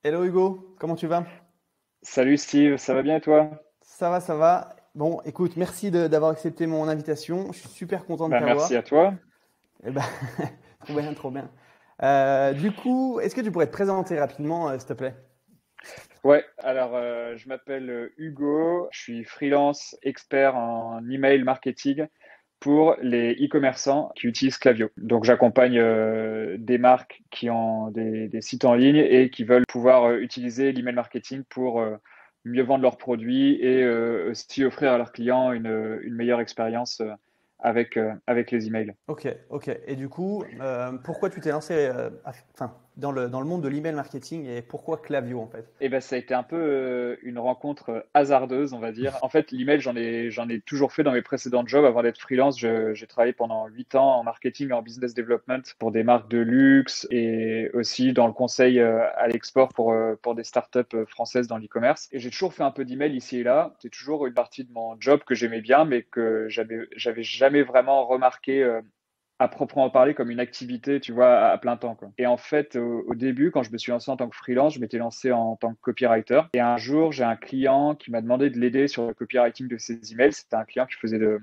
Hello Hugo, comment tu vas? Salut Steve, ça va bien et toi? Ça va, ça va. Bon, écoute, merci d'avoir accepté mon invitation. Je suis super content de Bah merci t'avoir. à toi. Eh ben, trop bien, trop bien. Du coup, est-ce que tu pourrais te présenter rapidement, s'il te plaît? Ouais, alors je m'appelle Hugo, je suis freelance expert en email marketing pour les e-commerçants qui utilisent Klaviyo. Donc j'accompagne des marques qui ont des sites en ligne et qui veulent pouvoir utiliser l'email marketing pour mieux vendre leurs produits et aussi offrir à leurs clients une meilleure expérience avec les emails. Ok, ok. Et du coup, pourquoi tu t'es lancé enfin, dans le monde de l'email marketing et pourquoi Klaviyo en fait? Eh ben, ça a été un peu une rencontre hasardeuse, on va dire. En fait, l'email, j'en ai toujours fait dans mes précédents jobs. Avant d'être freelance, j'ai travaillé pendant 8 ans en marketing et en business development pour des marques de luxe et aussi dans le conseil à l'export pour des startups françaises dans l'e-commerce. Et j'ai toujours fait un peu d'email ici et là. C'est toujours une partie de mon job que j'aimais bien, mais que j'avais jamais vraiment remarqué à proprement parler comme une activité, tu vois, à plein temps, quoi. Et en fait, au début, quand je me suis lancé en tant que freelance, je m'étais lancé en tant que copywriter. Et un jour, j'ai un client qui m'a demandé de l'aider sur le copywriting de ses emails. C'était un client qui faisait de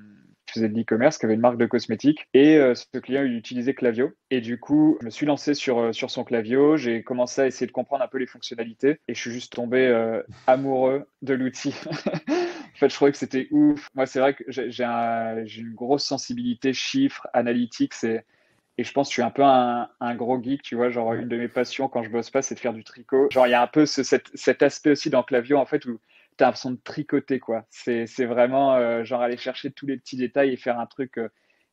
l'e-commerce, qui avait une marque de cosmétiques. Et ce client, il utilisait Klaviyo. Et du coup, je me suis lancé sur son Klaviyo. J'ai commencé à essayer de comprendre un peu les fonctionnalités. Et je suis juste tombé amoureux de l'outil. En fait, je trouvais que c'était ouf. Moi, c'est vrai que j'ai une grosse sensibilité chiffres, analytiques. Et je pense que je suis un peu un gros geek, tu vois. Genre, Ouais. une de mes passions quand je bosse pas, c'est de faire du tricot. Genre, il y a un peu cet aspect aussi dans Klaviyo, en fait, où tu as l'impression de tricoter, quoi. C'est vraiment, genre, aller chercher tous les petits détails et faire un truc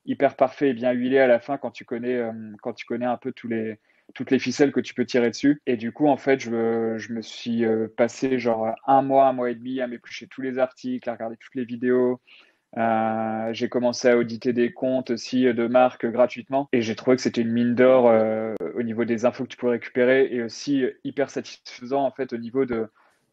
hyper parfait et bien huilé à la fin quand tu connais un peu toutes les ficelles que tu peux tirer dessus. Et du coup, en fait, je me suis passé genre un mois et demi à m'éplucher tous les articles, à regarder toutes les vidéos. J'ai commencé à auditer des comptes aussi de marques gratuitement et j'ai trouvé que c'était une mine d'or au niveau des infos que tu pouvais récupérer et aussi hyper satisfaisant en fait au niveau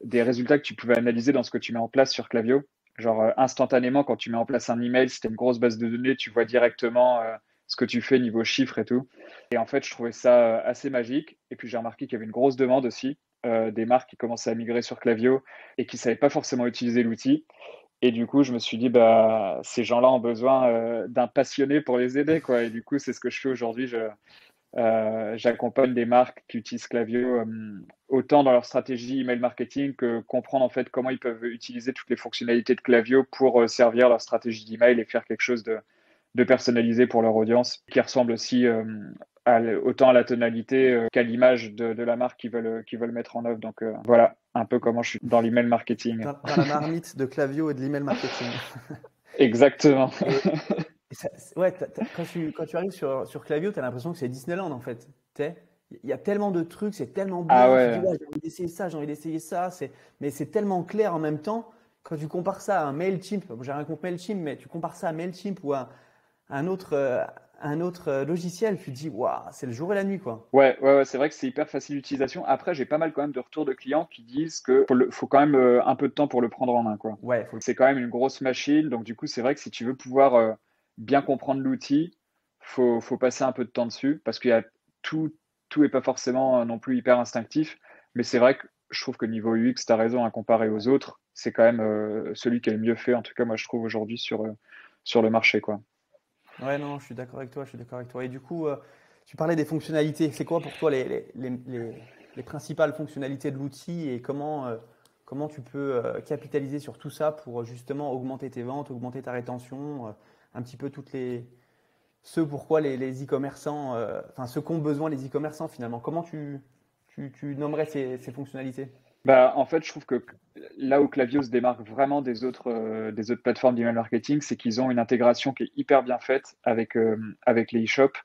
des résultats que tu pouvais analyser dans ce que tu mets en place sur Klaviyo. Genre instantanément quand tu mets en place un email, si tu as une grosse base de données, tu vois directement ce que tu fais niveau chiffres et tout. Et en fait, je trouvais ça assez magique. Et puis j'ai remarqué qu'il y avait une grosse demande aussi des marques qui commençaient à migrer sur Klaviyo et qui ne savaient pas forcément utiliser l'outil. Et du coup, je me suis dit, bah, ces gens-là ont besoin d'un passionné pour les aider, quoi. Et du coup, c'est ce que je fais aujourd'hui. J'accompagne des marques qui utilisent Klaviyo autant dans leur stratégie email marketing que comprendre en fait comment ils peuvent utiliser toutes les fonctionnalités de Klaviyo pour servir leur stratégie d'email et faire quelque chose de personnalisé pour leur audience, qui ressemble aussi autant à la tonalité qu'à l'image de la marque qu'ils veulent mettre en œuvre. Donc voilà, un peu comment je suis dans l'email marketing. Dans la marmite de Klaviyo et de l'email marketing. Exactement. Et, ouais, quand tu arrives sur Klaviyo, tu as l'impression que c'est Disneyland en fait. Il y a tellement de trucs, c'est tellement Ah bien. Tu dis, ouais. ouais, j'ai envie d'essayer ça, j'ai envie d'essayer ça. Mais c'est tellement clair en même temps. Quand tu compares ça à un Mailchimp, bon, j'ai rien contre Mailchimp, mais tu compares ça à Mailchimp ou à un autre, logiciel, tu te dis, waouh, c'est le jour et la nuit, quoi. Ouais, c'est vrai que c'est hyper facile d'utilisation. Après, j'ai pas mal quand même de retours de clients qui disent que faut quand même un peu de temps pour le prendre en main, quoi. Ouais, C'est quand même une grosse machine, donc du coup, c'est vrai que si tu veux pouvoir bien comprendre l'outil, faut passer un peu de temps dessus parce qu'il y a tout, tout est pas forcément non plus hyper instinctif. Mais c'est vrai que je trouve que niveau UX, tu as raison à comparer aux autres, c'est quand même celui qui est le mieux fait, en tout cas, moi, je trouve aujourd'hui sur le marché, quoi. ouais, non, je suis d'accord avec toi, je suis d'accord avec toi. Et du coup, tu parlais des fonctionnalités. C'est quoi pour toi les principales fonctionnalités de l'outil et comment tu peux capitaliser sur tout ça pour justement augmenter tes ventes, augmenter ta rétention, un petit peu ce pourquoi les e-commerçants, enfin ce qu'ont besoin les e-commerçants finalement. Comment tu nommerais ces fonctionnalités? Bah, en fait, je trouve que là où Klaviyo se démarque vraiment des autres plateformes d'email marketing, c'est qu'ils ont une intégration qui est hyper bien faite avec les e-shops.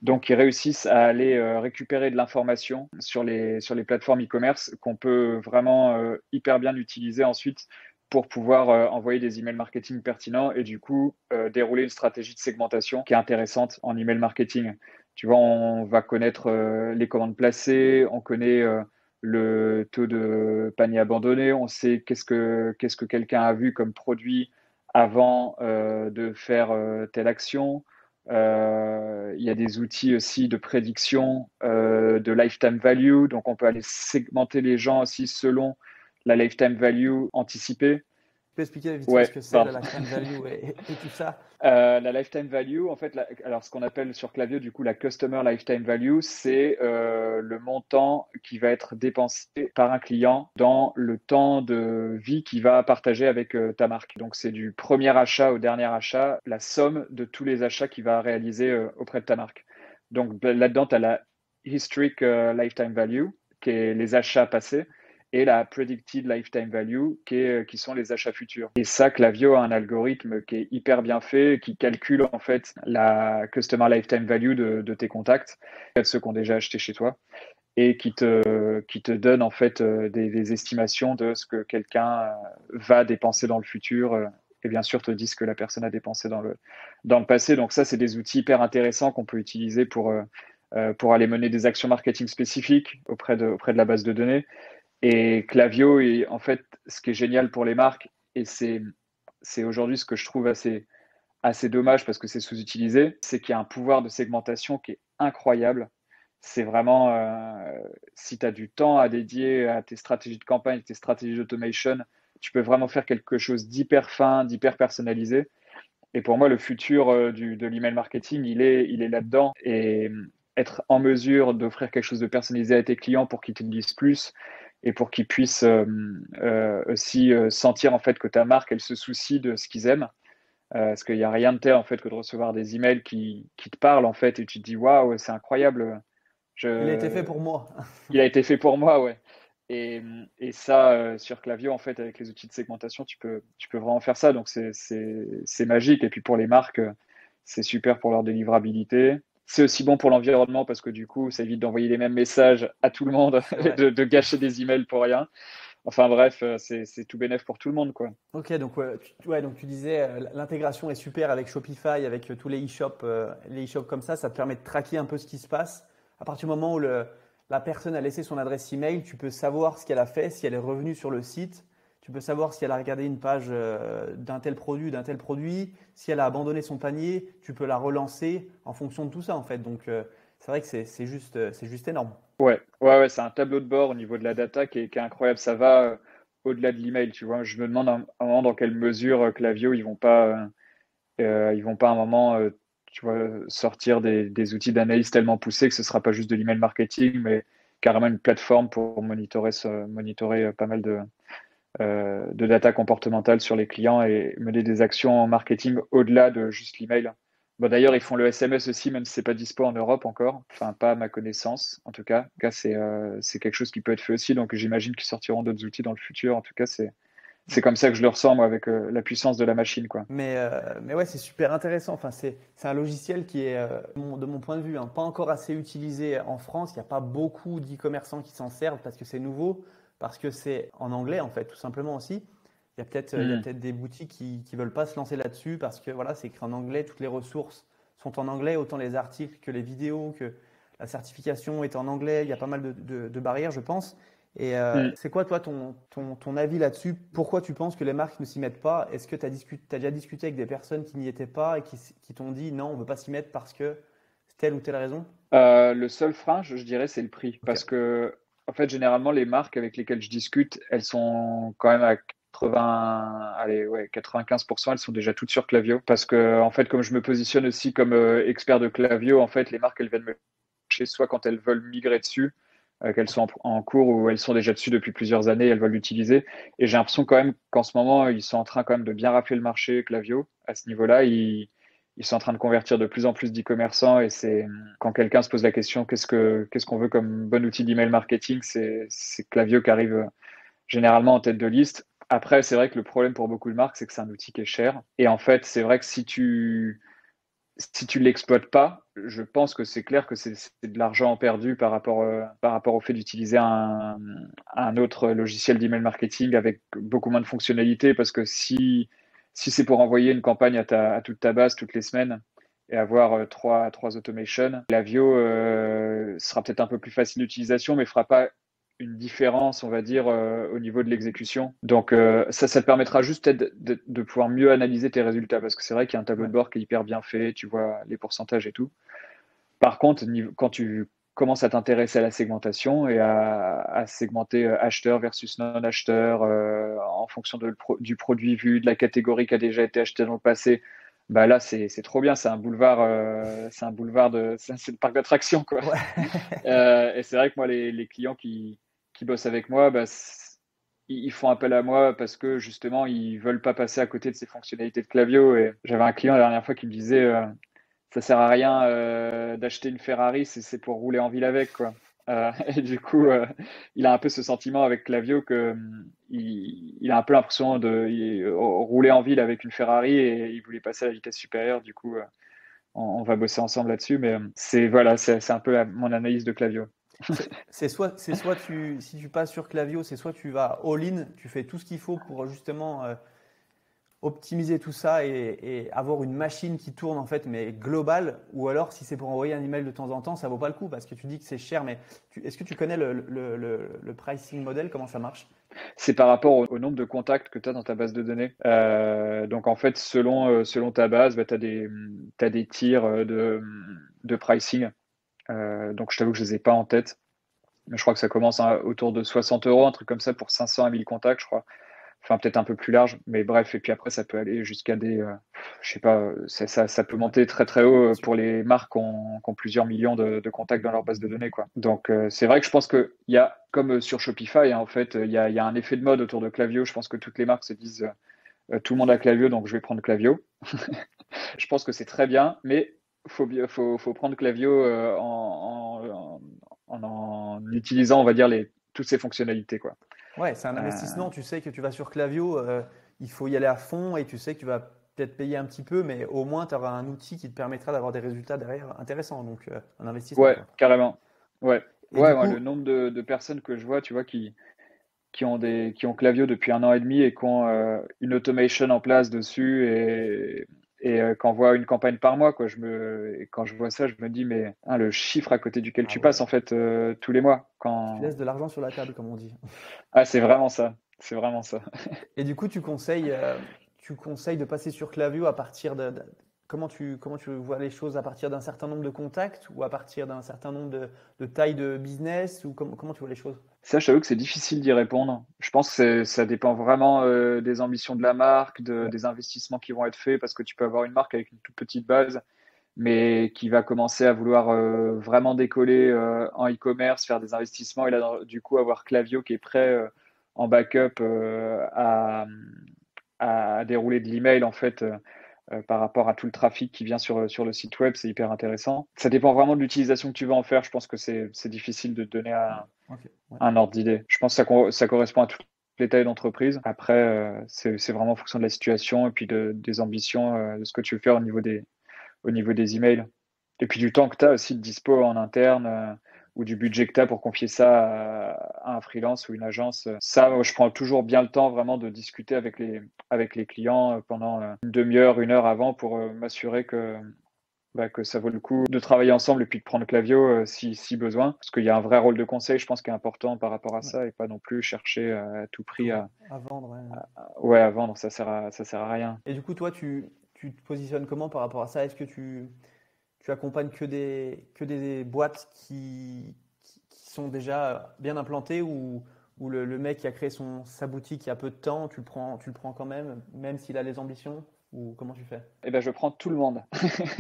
Donc, ils réussissent à aller récupérer de l'information sur les plateformes e-commerce qu'on peut vraiment hyper bien utiliser ensuite pour pouvoir envoyer des emails marketing pertinents et du coup dérouler une stratégie de segmentation qui est intéressante en email marketing. Tu vois, on va connaître les commandes placées, on connaît le taux de panier abandonné, on sait qu'est-ce que quelqu'un a vu comme produit avant de faire telle action. Il y a des outils aussi de prédiction de lifetime value. Donc, on peut aller segmenter les gens aussi selon la lifetime value anticipée. Tu peux expliquer vite fait ce Ouais, que c'est, la pardon. lifetime value et tout ça? La lifetime value, en fait, alors ce qu'on appelle sur Klaviyo, du coup, la customer lifetime value, c'est le montant qui va être dépensé par un client dans le temps de vie qu'il va partager avec ta marque. Donc, c'est du premier achat au dernier achat, la somme de tous les achats qu'il va réaliser auprès de ta marque. Donc, là-dedans, tu as la historic lifetime value, qui est les achats passés, et la predicted lifetime value, qui sont les achats futurs. Et ça, Klaviyo a un algorithme qui est hyper bien fait, qui calcule en fait la customer lifetime value de tes contacts, de ceux qui ont déjà acheté chez toi, et qui te donne en fait des estimations de ce que quelqu'un va dépenser dans le futur. Et bien sûr, te disent ce que la personne a dépensé dans le passé. Donc ça, c'est des outils hyper intéressants qu'on peut utiliser pour aller mener des actions marketing spécifiques auprès de la base de données. Et Klaviyo, en fait, ce qui est génial pour les marques, et c'est aujourd'hui ce que je trouve assez dommage parce que c'est sous-utilisé, c'est qu'il y a un pouvoir de segmentation qui est incroyable. C'est vraiment, si tu as du temps à dédier à tes stratégies de campagne, tes stratégies d'automation, tu peux vraiment faire quelque chose d'hyper fin, d'hyper personnalisé. Et pour moi, le futur de l'email marketing, il est là-dedans. Et être en mesure d'offrir quelque chose de personnalisé à tes clients pour qu'ils te disent plus et pour qu'ils puissent aussi sentir en fait que ta marque, elle se soucie de ce qu'ils aiment. Parce qu'il n'y a rien de tel en fait que de recevoir des emails qui te parlent en fait et tu te dis waouh, c'est incroyable. Il a été fait Je... pour moi. Il a été fait pour moi, ouais. Et ça, sur Klaviyo, en fait, avec les outils de segmentation, tu peux vraiment faire ça. Donc, c'est magique. Et puis, pour les marques, c'est super pour leur délivrabilité. C'est aussi bon pour l'environnement parce que du coup, ça évite d'envoyer les mêmes messages à tout le monde C'est et vrai. de gâcher des emails pour rien. Enfin bref, c'est tout bénef pour tout le monde, quoi. Ok, donc ouais, donc tu disais l'intégration est super avec Shopify, avec tous les e-shops comme ça te permet de traquer un peu ce qui se passe. À partir du moment où la personne a laissé son adresse email, tu peux savoir ce qu'elle a fait, si elle est revenue sur le site, tu peux savoir si elle a regardé une page d'un tel produit, si elle a abandonné son panier, tu peux la relancer en fonction de tout ça en fait. Donc c'est vrai que c'est juste énorme. Ouais, ouais, ouais, c'est un tableau de bord au niveau de la data qui est incroyable. Ça va au-delà de l'email, tu vois. Je me demande un moment dans quelle mesure Klaviyo, ils vont pas à un moment, tu vois, sortir des outils d'analyse tellement poussés que ce sera pas juste de l'email marketing, mais carrément une plateforme pour monitorer pas mal de data comportementale sur les clients et mener des actions en marketing au-delà de juste l'email. Bon, d'ailleurs, ils font le SMS aussi, même si c'est pas dispo en Europe encore. Enfin, pas à ma connaissance, en tout cas. En tout cas, c'est quelque chose qui peut être fait aussi. Donc, j'imagine qu'ils sortiront d'autres outils dans le futur. En tout cas, c'est comme ça que je le ressens, moi, avec la puissance de la machine, quoi. Mais ouais, c'est super intéressant. Enfin, c'est un logiciel qui est, de mon point de vue, hein, pas encore assez utilisé en France. Il n'y a pas beaucoup d'e-commerçants qui s'en servent parce que c'est nouveau, parce que c'est en anglais, en fait, tout simplement aussi. Il y a peut-être des boutiques qui ne veulent pas se lancer là-dessus parce que voilà, c'est écrit en anglais, toutes les ressources sont en anglais, autant les articles que les vidéos, que la certification est en anglais. Il y a pas mal de barrières, je pense. Et Hmm. c'est quoi, toi, ton avis là-dessus? Pourquoi tu penses que les marques ne s'y mettent pas? Est-ce que tu as déjà discuté avec des personnes qui n'y étaient pas et qui t'ont dit non, on ne veut pas s'y mettre parce que telle ou telle raison? Le seul frein, je dirais, c'est le prix. Ok. Parce que, en fait, généralement, les marques avec lesquelles je discute, elles sont quand même à 80, allez, ouais, 95%, elles sont déjà toutes sur Klaviyo. Parce que, en fait, comme je me positionne aussi comme expert de Klaviyo, en fait, les marques, elles viennent me chercher soit quand elles veulent migrer dessus, qu'elles sont en cours ou elles sont déjà dessus depuis plusieurs années, elles veulent l'utiliser. Et j'ai l'impression quand même qu'en ce moment, ils sont en train quand même de bien rafler le marché Klaviyo. À ce niveau-là, ils sont en train de convertir de plus en plus d'e-commerçants et c'est quand quelqu'un se pose la question qu'est-ce qu'on veut comme bon outil d'email marketing, c'est Klaviyo qui arrive généralement en tête de liste. Après, c'est vrai que le problème pour beaucoup de marques, c'est que c'est un outil qui est cher. Et en fait, c'est vrai que si tu l'exploites pas, je pense que c'est clair que c'est de l'argent perdu par rapport au fait d'utiliser un autre logiciel d'email marketing avec beaucoup moins de fonctionnalités. Parce que si c'est pour envoyer une campagne à toute ta base toutes les semaines et avoir trois automations, Klaviyo sera peut-être un peu plus facile d'utilisation, mais fera pas une différence, on va dire, au niveau de l'exécution. Donc, ça te permettra juste peut-être de pouvoir mieux analyser tes résultats parce que c'est vrai qu'il y a un tableau Ouais. de bord qui est hyper bien fait, tu vois les pourcentages et tout. Par contre, quand tu commences à t'intéresser à la segmentation et à segmenter acheteur versus non-acheteur en fonction du produit vu, de la catégorie qui a déjà été acheté dans le passé, bah là c'est trop bien, c'est un boulevard c'est le parc d'attractions quoi. Ouais. Et c'est vrai que moi les clients qui bossent avec moi, bah, ils font appel à moi parce que justement ils veulent pas passer à côté de ces fonctionnalités de Klaviyo. Et j'avais un client la dernière fois qui me disait ça sert à rien d'acheter une Ferrari, c'est pour rouler en ville avec, quoi. Et du coup, Ouais. il a un peu ce sentiment avec Clavio que il a un peu l'impression de rouler en ville avec une Ferrari et il voulait passer à la vitesse supérieure. Du coup, on va bosser ensemble là-dessus. Mais c'est un peu mon analyse de Clavio. C'est soit si tu passes sur Klaviyo, c'est soit tu vas all-in, tu fais tout ce qu'il faut pour justement optimiser tout ça et avoir une machine qui tourne en fait, mais globale, ou alors si c'est pour envoyer un email de temps en temps, ça vaut pas le coup parce que tu dis que c'est cher, mais est-ce que tu connais le pricing model, comment ça marche? C'est par rapport au nombre de contacts que tu as dans ta base de données. Donc en fait, selon ta base, bah, tu as t'as des tiers de pricing. Donc je t'avoue que je les ai pas en tête. Mais je crois que ça commence autour de 60 euros, un truc comme ça pour 500 à 1000 contacts, je crois. Enfin, peut-être un peu plus large, mais bref. Et puis après, ça peut aller jusqu'à je sais pas, ça peut Ouais, monter très très haut bien sûr. pour les marques qui ont plusieurs millions de contacts dans leur base de données, quoi. Donc, c'est vrai que je pense qu'il y a, comme sur Shopify, hein, en fait, il y a un effet de mode autour de Klaviyo. Je pense que toutes les marques se disent, tout le monde a Klaviyo, donc je vais prendre Klaviyo. Je pense que c'est très bien, mais faut prendre Klaviyo en utilisant, on va dire, toutes ces fonctionnalités, quoi. Ouais, c'est un Euh, investissement. Tu sais que tu vas sur Klaviyo, il faut y aller à fond et tu sais que tu vas peut-être payer un petit peu, mais au moins tu auras un outil qui te permettra d'avoir des résultats derrière intéressants. Donc, un investissement, ouais, quoi. carrément. Ouais. Et Ouais, du ouais, le coup, nombre de personnes que je vois, tu vois, qui ont Klaviyo depuis 1 an et demi et qui ont une automation en place dessus et qu'on voit une campagne par mois, quoi. Et quand je vois ça, je me dis, mais hein, le chiffre à côté duquel ah tu passes, ouais, en fait, tous les mois. tu laisses de l'argent sur la table, comme on dit. Ah, c'est vraiment ça. C'est vraiment ça. Et du coup, tu conseilles de passer sur Klaviyo à partir comment tu vois les choses à partir d'un certain nombre de contacts ou à partir d'un certain nombre de tailles de business ou comment tu vois les choses? Ça, je t'avoue que c'est difficile d'y répondre. Je pense que ça dépend vraiment des ambitions de la marque, Ouais. des investissements qui vont être faits, parce que tu peux avoir une marque avec une toute petite base, mais qui va commencer à vouloir vraiment décoller en e-commerce, faire des investissements, et là, du coup, avoir Klaviyo qui est prêt en backup à dérouler de l'email, en fait, par rapport à tout le trafic qui vient sur le site web, c'est hyper intéressant. Ça dépend vraiment de l'utilisation que tu veux en faire. Je pense que c'est difficile de te donner Ouais. Ok. Ouais. un ordre d'idée. Je pense que ça correspond à toutes les tailles d'entreprise. Après, c'est vraiment en fonction de la situation et puis des ambitions, de ce que tu veux faire au niveau des emails. Et puis du temps que tu as aussi de dispo en interne ou du budget que tu as pour confier ça à un freelance ou une agence. Ça, moi, je prends toujours bien le temps vraiment de discuter avec les clients pendant une demi-heure, 1 heure avant pour m'assurer que ça vaut le coup de travailler ensemble et puis de prendre Klaviyo si besoin. Parce qu'il y a un vrai rôle de conseil, je pense, qui est important par rapport à Ouais. ça et pas non plus chercher à tout prix Tout à vendre. Ouais. ouais, à vendre, ça sert à rien. Et du coup, toi, tu te positionnes comment par rapport à ça? Est-ce que tu accompagnes que des boîtes qui sont déjà bien implantées ou le mec qui a créé sa boutique il y a peu de temps, tu le prends quand même s'il a les ambitions? Ou comment tu fais? Eh ben, je prends tout le monde.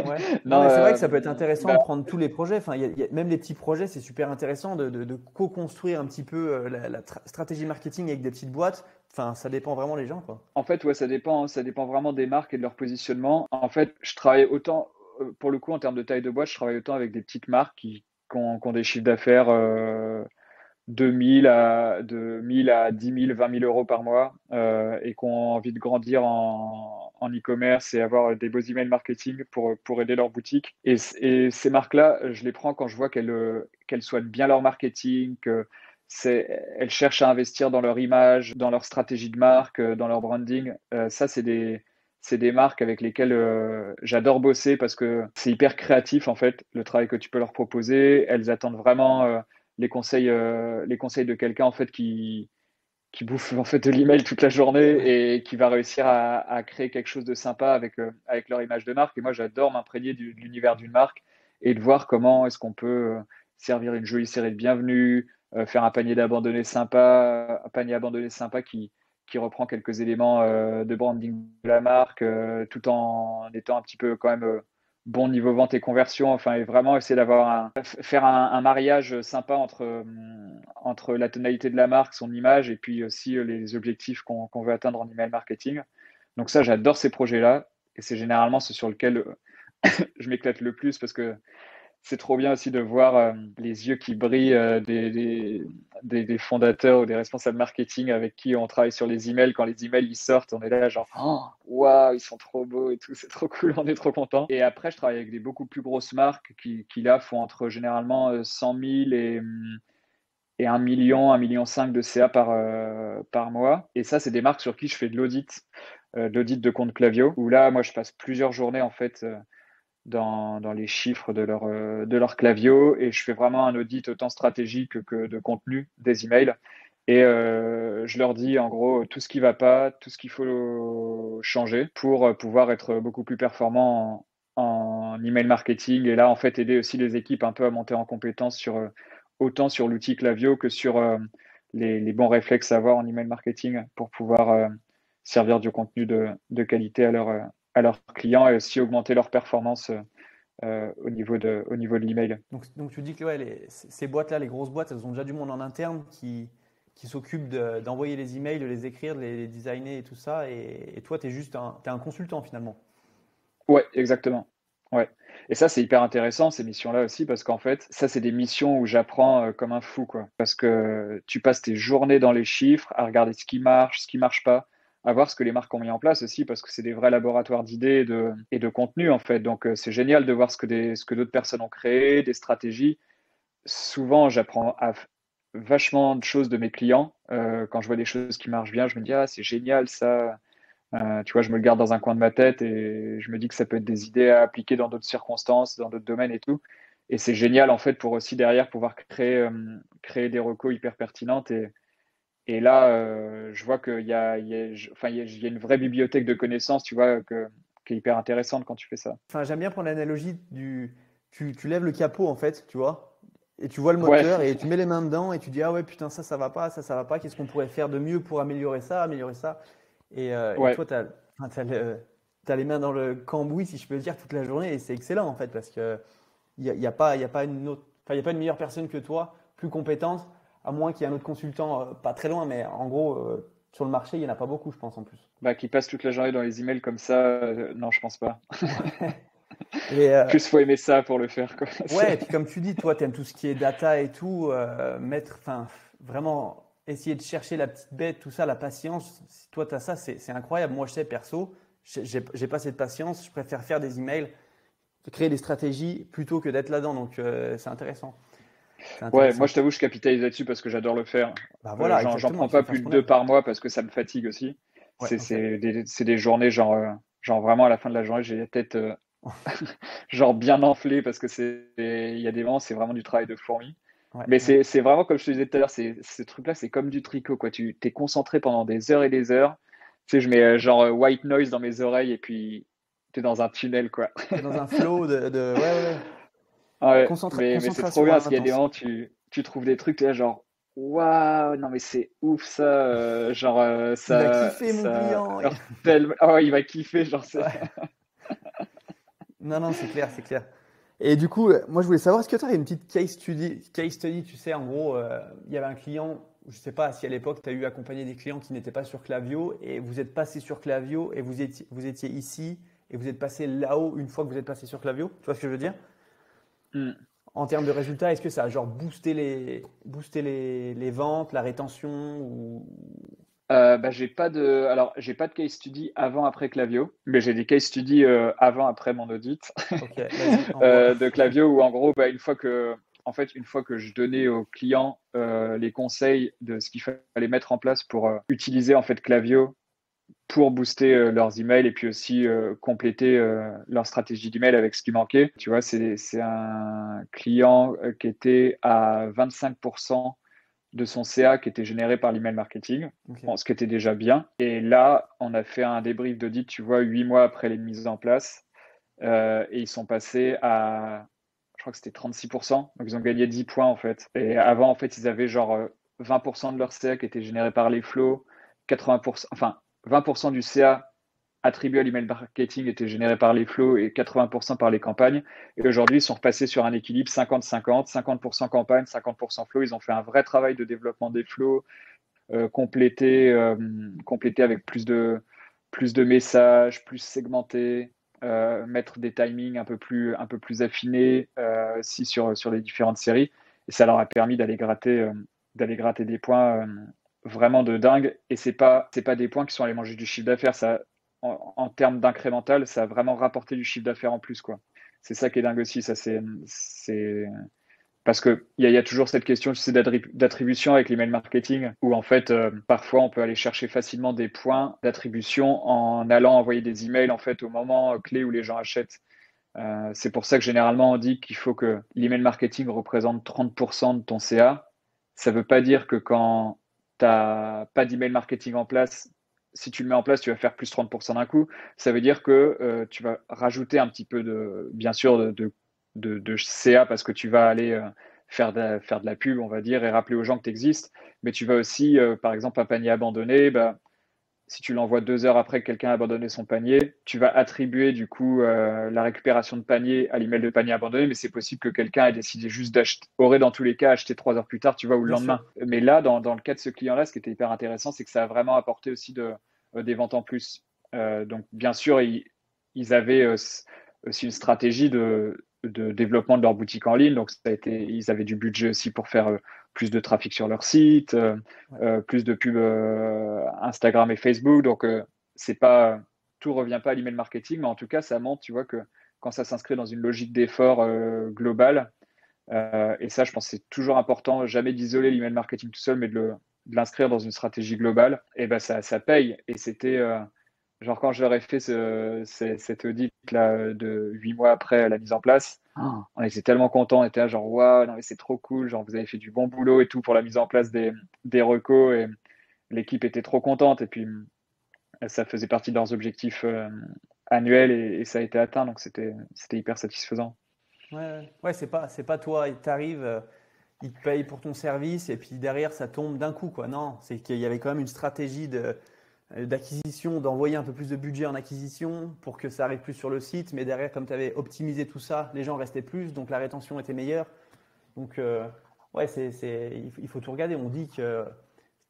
Ouais. Non, Non, mais c'est vrai que ça peut être intéressant de bah, prendre tous les projets. Enfin, même les petits projets, c'est super intéressant de co-construire un petit peu la stratégie marketing avec des petites boîtes. Enfin, ça dépend vraiment des gens, quoi. en fait, ouais, ça dépend vraiment des marques et de leur positionnement. En fait, je travaille autant, pour le coup, en termes de taille de boîte, je travaille autant avec des petites marques qui ont des chiffres d'affaires de 1000 à 10 000, 20 000 euros par mois et qui ont envie de grandir en e-commerce et avoir des beaux emails marketing pour aider leur boutique. Et ces marques-là, je les prends quand je vois qu'elles soignent bien leur marketing, elles cherchent à investir dans leur image, dans leur stratégie de marque, dans leur branding. Ça, c'est des marques avec lesquelles j'adore bosser parce que c'est hyper créatif en fait, le travail que tu peux leur proposer. Elles attendent vraiment les conseils de quelqu'un en fait qui bouffe en fait de l'email toute la journée et qui va réussir à créer quelque chose de sympa avec leur image de marque. Et moi, j'adore m'imprégner de l'univers d'une marque et de voir comment est-ce qu'on peut servir une jolie série de bienvenue, faire un panier abandonné sympa qui reprend quelques éléments de branding de la marque, tout en étant un petit peu quand même bon niveau vente et conversion, enfin, et vraiment essayer faire un mariage sympa entre la tonalité de la marque, son image, et puis aussi les objectifs qu'on veut atteindre en email marketing. Donc ça, j'adore ces projets-là, et c'est généralement ce sur lequel je m'éclate le plus parce que c'est trop bien aussi de voir les yeux qui brillent des fondateurs ou des responsables marketing avec qui on travaille sur les emails. Quand les emails ils sortent, on est là genre oh, waouh, ils sont trop beaux et tout, c'est trop cool, on est trop content. Et après, je travaille avec des beaucoup plus grosses marques qui là font entre généralement 100 000 et 1 million, 1,5 million de CA par mois. Et ça, c'est des marques sur qui je fais de l'audit de compte Klaviyo, où là, moi, je passe plusieurs journées en fait dans les chiffres de leur Klaviyo et je fais vraiment un audit autant stratégique que de contenu des emails. Et je leur dis en gros tout ce qui va pas, tout ce qu'il faut changer pour pouvoir être beaucoup plus performant en email marketing. Et là, en fait, aider aussi les équipes un peu à monter en compétence autant sur l'outil Klaviyo que sur les bons réflexes à avoir en email marketing pour pouvoir servir du contenu de qualité à leurs clients et aussi augmenter leur performance au niveau de l'email. Donc tu dis que ouais, ces boîtes-là, les grosses boîtes, elles ont déjà du monde en interne qui s'occupe d'envoyer les emails, de les écrire, de les designer et tout ça. Et toi, tu es juste t'es un consultant finalement. Ouais, exactement. Ouais. Et ça, c'est hyper intéressant, ces missions-là aussi, parce qu'en fait, ça, c'est des missions où j'apprends comme un fou, quoi. Parce que tu passes tes journées dans les chiffres, à regarder ce qui marche pas, à voir ce que les marques ont mis en place aussi, parce que c'est des vrais laboratoires d'idées et de contenu, en fait. Donc, c'est génial de voir ce que d'autres personnes ont créé, des stratégies. Souvent, vachement de choses de mes clients. Quand je vois des choses qui marchent bien, je me dis, ah, c'est génial, ça. Tu vois, je me le garde dans un coin de ma tête et je me dis que ça peut être des idées à appliquer dans d'autres circonstances, dans d'autres domaines et tout. Et c'est génial en fait pour aussi derrière pouvoir créer des recos hyper pertinentes. Et là, je vois qu'il y a une vraie bibliothèque de connaissances, tu vois, qui est hyper intéressante quand tu fais ça. Enfin, j'aime bien prendre l'analogie tu lèves le capot en fait, tu vois, et tu vois le Ouais, moteur et tu mets les mains dedans et tu dis ah ouais putain ça va pas, ça va pas, qu'est-ce qu'on pourrait faire de mieux pour améliorer ça, améliorer ça. Et ouais, toi, t'as les mains dans le cambouis, si je peux dire, toute la journée, et c'est excellent en fait, parce que il y a pas une autre, enfin, il y a pas une meilleure personne que toi, plus compétente, à moins qu'il y ait un autre consultant, pas très loin, mais en gros, sur le marché, il y en a pas beaucoup, je pense en plus. bah, qui passe toute la journée dans les emails comme ça, non, je pense pas. Et Plus faut aimer ça pour le faire, quoi. ouais, et puis comme tu dis, toi, tu aimes tout ce qui est data et tout, enfin, vraiment essayer de chercher la petite bête, tout ça, la patience. Si toi, tu as ça, c'est incroyable. Moi, je sais, perso, j'ai pas cette patience. Je préfère faire des emails, créer des stratégies plutôt que d'être là-dedans. Donc, c'est intéressant. C'est Ouais, moi intéressant. je t'avoue, je capitalise là-dessus parce que j'adore le faire. Bah voilà, J'en exactement. prends Tu veux pas faire plus ce de qu'on deux aime. par mois parce que ça me fatigue aussi. Ouais, ok. C'est des journées genre vraiment à la fin de la journée, j'ai la tête genre bien enflée parce que il y a des moments, c'est vraiment du travail de fourmi. Ouais, Mais ouais. c'est vraiment comme je te disais tout à l'heure, ce truc-là, c'est comme du tricot, quoi. Tu t'es concentré pendant des heures et des heures. Tu sais, je mets genre white noise dans mes oreilles et puis t'es dans un tunnel, quoi. T'es dans un flow ouais, ouais, ouais. Ouais, mais c'est trop Concentration bien parce qu'il y a des intense. moments, tu trouves des trucs, t'es là, genre, waouh, non, mais c'est ouf ça, genre, Il va kiffer mon ça client. heurte tellement, oh, il va kiffer, genre, c'est, Ouais. Non, non, c'est clair, c'est clair. Et du coup, moi, je voulais savoir, est-ce que tu as une petite case study, tu sais, en gros, il y avait un client, je ne sais pas si à l'époque, tu as eu accompagné des clients qui n'étaient pas sur Klaviyo, et vous êtes passé sur Klaviyo, et vous étiez ici, et vous êtes passé là-haut une fois que vous êtes passé sur Klaviyo. Tu vois ce que je veux dire? Hmm. En termes de résultats, est-ce que ça a genre boosté les ventes, la rétention ou... Bah, j'ai pas de case study avant après Klaviyo, mais j'ai des case study avant après mon audit Ok, vas-y, envoie. de Klaviyo où en gros, bah, en fait, une fois que je donnais aux clients les conseils de ce qu'il fallait mettre en place pour utiliser en fait Klaviyo pour booster leurs emails et puis aussi compléter leur stratégie d'email avec ce qui manquait. Tu vois, c'est un client qui était à 25% de son CA qui était généré par l'email marketing, Ok. bon, ce qui était déjà bien. Et là, on a fait un débrief d'audit, tu vois, 8 mois après les mises en place, et ils sont passés à, je crois que c'était 36%, donc ils ont gagné 10 points en fait. Et avant, en fait, ils avaient genre 20% de leur CA qui était généré par les flows, 80%, enfin 20% du CA attribué à l'email marketing était généré par les flows et 80% par les campagnes. Et aujourd'hui, ils sont repassés sur un équilibre 50-50, 50% campagne, 50% flow. Ils ont fait un vrai travail de développement des flows, complété avec plus de messages, plus segmenté, mettre des timings un peu plus affinés aussi sur les différentes séries. Et ça leur a permis d'aller gratter des points vraiment de dingue. Et c'est pas des points qui sont allés manger du chiffre d'affaires. Ça, en termes d'incrémental, ça a vraiment rapporté du chiffre d'affaires en plus, quoi. C'est ça qui est dingue aussi. Ça, c'est, parce qu'il y a toujours cette question, tu sais, d'attribution avec l'email marketing, où en fait, parfois, on peut aller chercher facilement des points d'attribution en allant envoyer des emails en fait au moment clé où les gens achètent. C'est pour ça que généralement, on dit qu'il faut que l'email marketing représente 30% de ton CA. Ça ne veut pas dire que quand tu n'as pas d'email marketing en place, si tu le mets en place, tu vas faire plus 30% d'un coup. Ça veut dire que tu vas rajouter un petit peu bien sûr, de CA parce que tu vas aller faire de la pub, on va dire, et rappeler aux gens que tu existes. Mais tu vas aussi, par exemple, un panier abandonné, bah, si tu l'envoies 2 heures après que quelqu'un a abandonné son panier, tu vas attribuer du coup la récupération de panier à l'email de panier abandonné, mais c'est possible que quelqu'un ait décidé juste d'acheter, aurait dans tous les cas acheté 3 heures plus tard, tu vois, ou le Bien sûr. lendemain. Mais là, dans le cas de ce client-là, ce qui était hyper intéressant, c'est que ça a vraiment apporté aussi des ventes en plus. Donc, bien sûr, ils avaient aussi une stratégie de développement de leur boutique en ligne. Donc, ils avaient du budget aussi pour faire plus de trafic sur leur site, Ouais. plus de pubs Instagram et Facebook. Donc, c'est pas, tout revient pas à l'email marketing, mais en tout cas, ça montre, tu vois, que quand ça s'inscrit dans une logique d'effort globale, et ça, je pense que c'est toujours important, jamais d'isoler l'email marketing tout seul, mais de l'inscrire dans une stratégie globale, et ben ça paye. Et c'était genre quand je leur ai fait cet audit là de 8 mois après la mise en place, on était tellement contents, on était là, genre waouh, non mais c'est trop cool, genre vous avez fait du bon boulot et tout pour la mise en place des recos, et l'équipe était trop contente, et puis ça faisait partie de leurs objectifs annuels, et ça a été atteint, donc c'était hyper satisfaisant. Ouais, ouais. Ouais, c'est pas toi, il t'arrive, il te paye pour ton service et puis derrière ça tombe d'un coup, quoi. Non, c'est qu'il y avait quand même une stratégie d'acquisition, d'envoyer un peu plus de budget en acquisition pour que ça arrive plus sur le site, mais derrière, comme tu avais optimisé tout ça, les gens restaient plus, donc la rétention était meilleure. Donc, ouais, il faut tout regarder. On dit que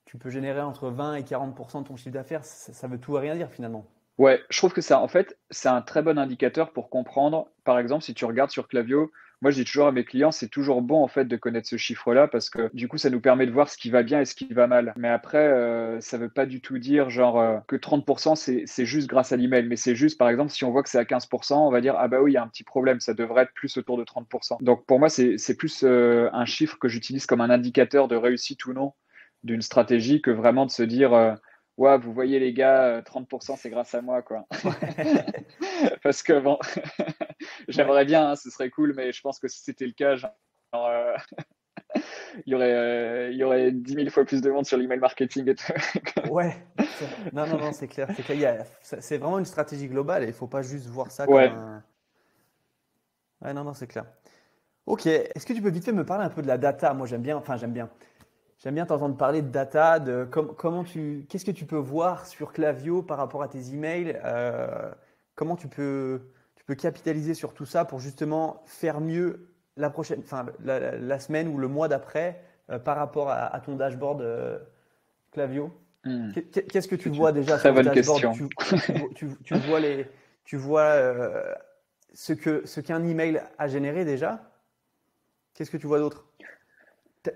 tu peux générer entre 20 et 40% de ton chiffre d'affaires, ça veut tout et rien dire finalement. Ouais, je trouve que ça, en fait, c'est un très bon indicateur pour comprendre. Par exemple, si tu regardes sur Klaviyo, moi je dis toujours à mes clients, c'est toujours bon en fait de connaître ce chiffre-là parce que du coup, ça nous permet de voir ce qui va bien et ce qui va mal. Mais après, ça veut pas du tout dire genre que 30% c'est juste grâce à l'email, mais c'est juste par exemple si on voit que c'est à 15%, on va dire ah bah oui, il y a un petit problème, ça devrait être plus autour de 30%. Donc pour moi, c'est plus un chiffre que j'utilise comme un indicateur de réussite ou non d'une stratégie que vraiment de se dire ouais, vous voyez les gars, 30% c'est grâce à moi, quoi. Ouais, Parce que bon, ouais, j'aimerais bien, hein, ce serait cool, mais je pense que si c'était le cas, genre, il y aurait 10 000 fois plus de monde sur l'email marketing et tout. ouais. Non, non, non, c'est clair. C'est clair. C'est vraiment une stratégie globale et il faut pas juste voir ça comme Ouais, un. Ouais, non, non, c'est clair. Ok, est-ce que tu peux vite fait me parler un peu de la data? Moi, j'aime bien, enfin, j'aime bien t'entendre parler de data, de qu'est-ce que tu peux voir sur Klaviyo par rapport à tes emails, comment tu peux capitaliser sur tout ça pour justement faire mieux la prochaine, enfin, la semaine ou le mois d'après par rapport à ton dashboard Klaviyo. hmm, Qu'est-ce que tu c'est une vois déjà très sur ce bonne dashboard? question. Tu vois tu vois ce qu'un email a généré déjà? Qu'est-ce que tu vois d'autre?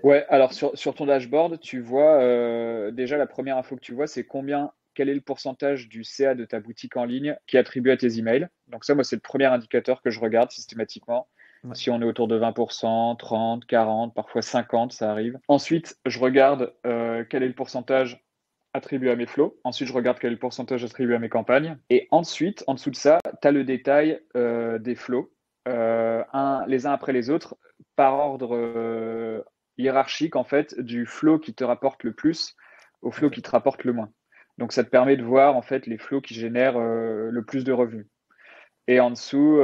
Ouais, alors sur ton dashboard, tu vois déjà la première info que tu vois, c'est quel est le pourcentage du CA de ta boutique en ligne qui est attribué à tes emails. Donc ça, moi, c'est le premier indicateur que je regarde systématiquement. Ouais. Si on est autour de 20%, 30, 40, parfois 50, ça arrive. Ensuite, je regarde quel est le pourcentage attribué à mes flows. Ensuite, je regarde quel est le pourcentage attribué à mes campagnes. Et ensuite, en dessous de ça, tu as le détail des flows, les uns après les autres, par ordre hiérarchique, en fait, du flow qui te rapporte le plus au flow Ok. qui te rapporte le moins. Donc, ça te permet de voir, en fait, les flows qui génèrent le plus de revenus. Et en dessous,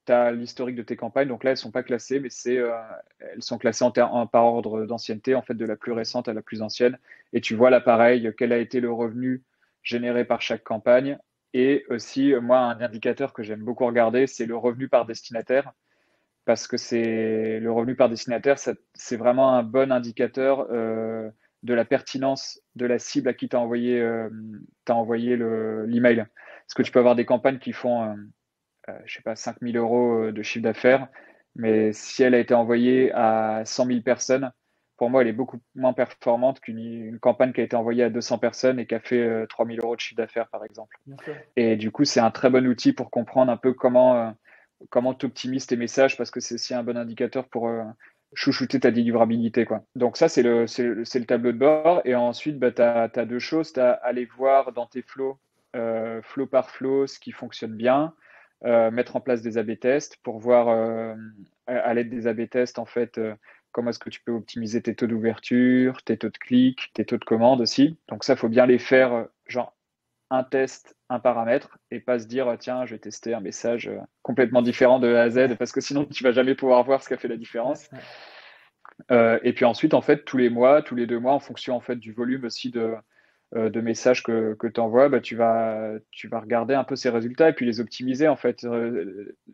tu as l'historique de tes campagnes. Donc là, elles ne sont pas classées, mais elles sont classées par ordre d'ancienneté, en fait, de la plus Ok. récente à la plus ancienne. Et tu vois là, pareil, quel a été le revenu généré par chaque campagne. Et aussi, moi, un indicateur que j'aime beaucoup regarder, c'est le revenu par destinataire. Parce que c'est le revenu par destinataire, c'est vraiment un bon indicateur de la pertinence de la cible à qui tu as envoyé l'email. Parce que tu peux avoir des campagnes qui font je sais pas, 5 000 euros de chiffre d'affaires. Mais si elle a été envoyée à 100 000 personnes, pour moi, elle est beaucoup moins performante qu'une campagne qui a été envoyée à 200 personnes et qui a fait 3 000 euros de chiffre d'affaires, par exemple. Bien sûr. Et du coup, c'est un très bon outil pour comprendre un peu comment tu optimises tes messages parce que c'est aussi un bon indicateur pour chouchouter ta délivrabilité, quoi. Donc ça, c'est le tableau de bord. Et ensuite, bah, tu as deux choses. Tu as aller voir dans tes flows, flow par flow, ce qui fonctionne bien. Mettre en place des A/B tests pour voir à l'aide des A/B tests, en fait, comment est-ce que tu peux optimiser tes taux d'ouverture, tes taux de clic, tes taux de commande aussi. Donc ça, il faut bien les faire, genre un test, un paramètre, et pas se dire, tiens, je vais tester un message complètement différent de A à Z, Ouais. parce que sinon, tu vas jamais pouvoir voir ce qui a fait la Ouais. différence. Ouais. Et puis ensuite, en fait, tous les mois, tous les 2 mois, en fonction en fait du volume aussi de messages que tu envoies, bah, tu vas regarder un peu ces résultats et puis les optimiser. En fait,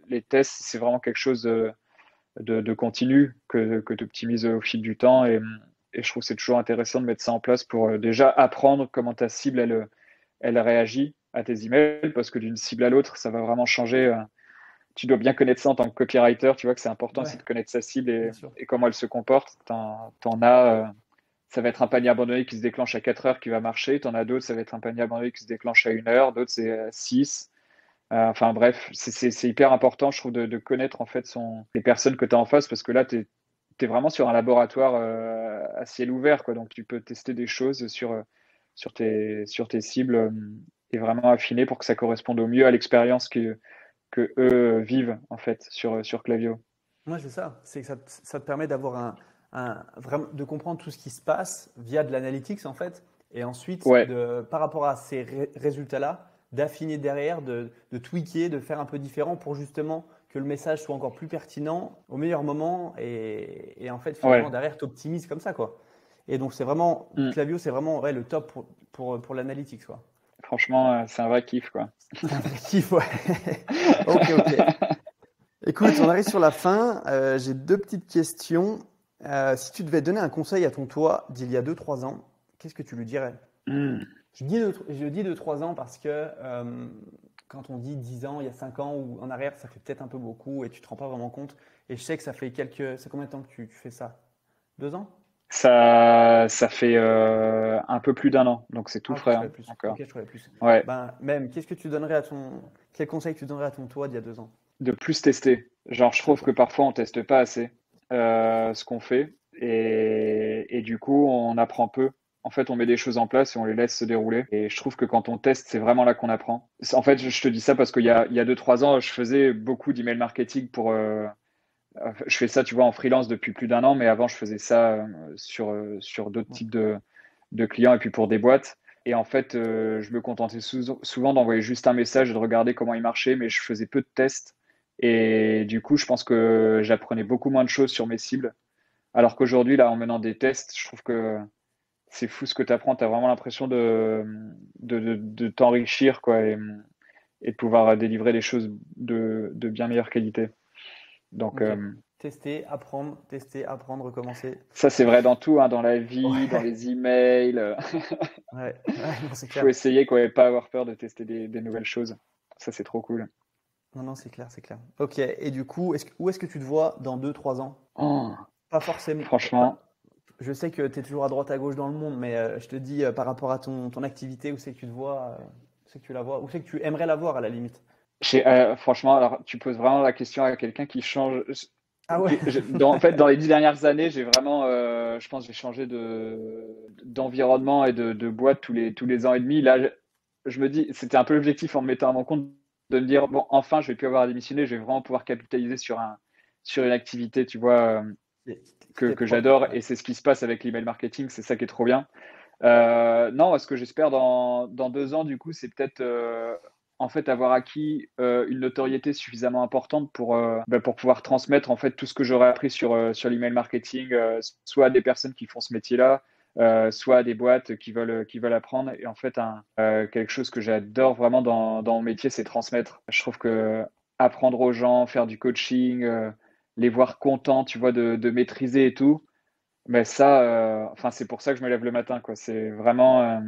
les tests, c'est vraiment quelque chose de continu que tu optimises au fil du temps. Et je trouve que c'est toujours intéressant de mettre ça en place pour déjà apprendre comment ta cible, elle réagit à tes emails, parce que d'une cible à l'autre, ça va vraiment changer. Tu dois bien connaître ça en tant que copywriter. Tu vois que c'est important Ouais. aussi de connaître sa cible Bien sûr. et comment elle se comporte. T'en as, ça va être un panier abandonné qui se déclenche à 4 heures qui va marcher. T'en as d'autres, ça va être un panier abandonné qui se déclenche à 1 heure. D'autres, c'est 6. Enfin bref, c'est hyper important, je trouve, de connaître en fait les personnes que tu as en face, parce que là, tu es vraiment sur un laboratoire à ciel ouvert, quoi. Donc tu peux tester des choses sur tes cibles et vraiment affiner pour que ça corresponde au mieux à l'expérience que eux vivent en fait sur Klaviyo. Moi, c'est ça. C'est que ça te permet d'avoir vraiment, de comprendre tout ce qui se passe via de l'analytics, en fait. Et ensuite, Ouais, par rapport à ces résultats-là, d'affiner derrière, de tweaker, de faire un peu différent pour justement que le message soit encore plus pertinent au meilleur moment. Et en fait, finalement, ouais. derrière, tu optimises comme ça, quoi. Et donc, c'est vraiment, Mm. Klaviyo, c'est vraiment ouais, le top pour l'analytics, quoi. Franchement, c'est un vrai kiff, quoi. C'est un vrai kiff, ouais. Ok, ok. Écoute, on arrive sur la fin. J'ai deux petites questions. Si tu devais donner un conseil à ton toi d'il y a 2 3 ans, qu'est-ce que tu lui dirais? Mm. Je dis 2 3 ans parce que quand on dit 10 ans, il y a 5 ans ou en arrière, ça fait peut-être un peu beaucoup et tu te rends pas vraiment compte. Et je sais que ça fait C'est combien de temps que tu fais ça? 2 ans? Ça fait un peu plus d'1 an, donc c'est tout Ah, ok, frais je hein, ferais plus. Ok, encore. je ferais plus. Ouais, Ben, même, qu'est-ce que tu donnerais à ton. Quel conseil tu donnerais à ton toi d'il y a 2 ans? de plus tester. Genre, je C'est trouve que ça. parfois on teste pas assez ce qu'on fait et du coup on apprend peu. En fait, on met des choses en place et on les laisse se dérouler. Et je trouve que quand on teste, c'est vraiment là qu'on apprend. En fait, je te dis ça parce qu'il y a 2 3 ans, je faisais beaucoup d'email marketing je fais ça, tu vois, en freelance depuis plus d'1 an, mais avant, je faisais ça sur d'autres Ouais. types de clients et puis pour des boîtes. Et en fait, je me contentais souvent d'envoyer juste un message et de regarder comment il marchait, mais je faisais peu de tests. Et du coup, je pense que j'apprenais beaucoup moins de choses sur mes cibles. Alors qu'aujourd'hui, là, en menant des tests, je trouve que c'est fou ce que tu apprends. Tu as vraiment l'impression de t'enrichir, quoi, et de pouvoir délivrer des choses de bien meilleure qualité. Donc, Ok. Tester, apprendre, recommencer. ça, c'est vrai dans tout, hein, dans la vie, dans Ouais, les emails. ouais, ouais, non, c'est Il faut clair. essayer, quoi, et pas avoir peur de tester des nouvelles choses. Ça, c'est trop cool. Non, non, c'est clair, c'est clair. Ok, et du coup, où est-ce que tu te vois dans 2 3 ans? Oh, Pas forcément. franchement, Je sais que tu es toujours à droite à gauche dans le monde, mais je te dis par rapport à ton activité, où c'est que tu te vois, où c'est que tu la vois, où c'est que tu aimerais la voir à la limite. franchement, alors tu poses vraiment la question à quelqu'un qui change. Ah ouais. En fait, dans les 10 dernières années, j'ai vraiment, je pense, j'ai changé d'environnement et de boîte tous les ans et demi. Là, je me dis, c'était un peu l'objectif en me mettant à mon compte de me dire, bon, enfin, je vais plus avoir à démissionner, je vais vraiment pouvoir capitaliser sur une activité, tu vois, C'était que propre. j'adore. Ouais. Et c'est ce qui se passe avec l'email marketing, c'est ça qui est trop bien. Non, ce que j'espère dans 2 ans, du coup, c'est peut-être en fait avoir acquis une notoriété suffisamment importante pour pouvoir transmettre en fait tout ce que j'aurais appris sur l'email marketing, soit à des personnes qui font ce métier-là, soit à des boîtes qui veulent apprendre. Et en fait, quelque chose que j'adore vraiment dans mon métier, c'est transmettre. Je trouve que apprendre aux gens, faire du coaching, les voir contents, tu vois, de maîtriser et tout. Mais ça, enfin, c'est pour ça que je me lève le matin, quoi. C'est vraiment,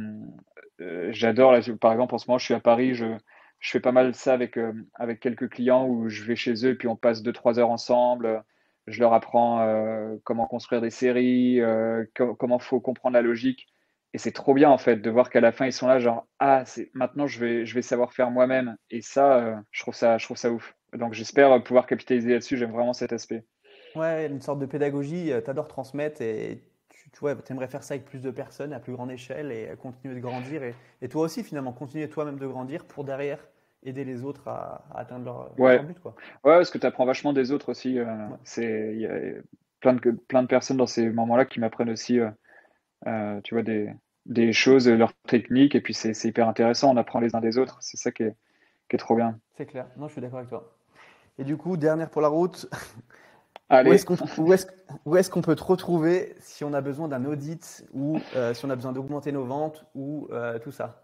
j'adore. Là, par exemple, en ce moment, je suis à Paris, je fais pas mal ça avec quelques clients où je vais chez eux et puis on passe 2, 3 heures ensemble. Je leur apprends comment construire des séries, comment faut comprendre la logique. Et c'est trop bien, en fait, de voir qu'à la fin, ils sont là, genre, ah, maintenant, je vais savoir faire moi-même. Et ça, je trouve ça ouf. Donc, j'espère pouvoir capitaliser là-dessus. J'aime vraiment cet aspect. Ouais, une sorte de pédagogie, tu adores transmettre et tu vois, tu aimerais faire ça avec plus de personnes à plus grande échelle et continuer de grandir. Et toi aussi, finalement, continuer toi-même de grandir pour derrière aider les autres à atteindre leur Ouais. but, quoi. Ouais, parce que tu apprends vachement des autres aussi. Ouais. Il y a plein de personnes dans ces moments-là qui m'apprennent aussi, tu vois, des choses, leurs techniques, et puis c'est hyper intéressant. On apprend les uns des autres. C'est ça qui est trop bien. C'est clair. Non, je suis d'accord avec toi. Et du coup, dernière pour la route, où est-ce Allez, qu'on où est-ce, où est-ce qu'on peut te retrouver si on a besoin d'un audit ou si on a besoin d'augmenter nos ventes ou tout ça?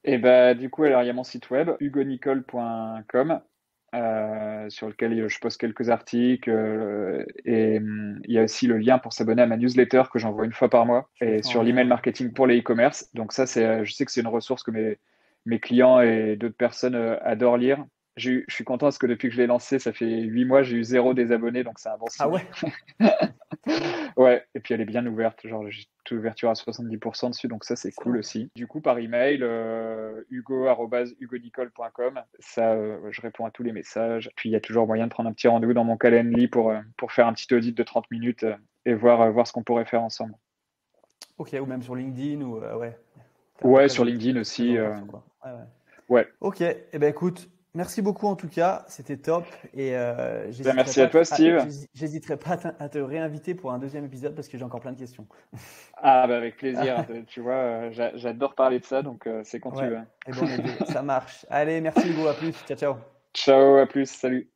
et bah du coup, alors il y a mon site web hugonicole.com, sur lequel je poste quelques articles, et il y a aussi le lien pour s'abonner à ma newsletter que j'envoie une fois par mois, Je et mettrai en sur lien, l'email ouais. marketing pour les e-commerce. Donc ça, je sais que c'est une ressource que mes clients et d'autres personnes adorent lire. Je suis content parce que depuis que je l'ai lancé, ça fait 8 mois, j'ai eu zéro désabonnés, donc c'est un bon Ah signe. ouais, cool. Ouais, et puis elle est bien ouverte, genre j'ai toute ouverture à 70% dessus, donc ça c'est cool Excellent. aussi. Du coup, par email, hugo@hugonicole.com, ça, je réponds à tous les messages. Puis il y a toujours moyen de prendre un petit rendez-vous dans mon Calendly pour faire un petit audit de 30 minutes, et voir ce qu'on pourrait faire ensemble. Ok, ou même sur LinkedIn ou ouais, tu as Ouais, sur l'occasion de LinkedIn te aussi. présenter partout, quoi. Ouais, ouais. Ouais. Ok, eh ben écoute, merci beaucoup en tout cas, c'était top et Ben, merci à toi, Steve. j'hésiterai pas à te réinviter pour un deuxième épisode parce que j'ai encore plein de questions. Ah, bah, avec plaisir. Tu vois, j'adore parler de ça, donc c'est quand tu Ouais, veux. et bon on est deux, ça marche. Allez, merci Hugo, à plus, ciao ciao. Ciao, à plus, salut.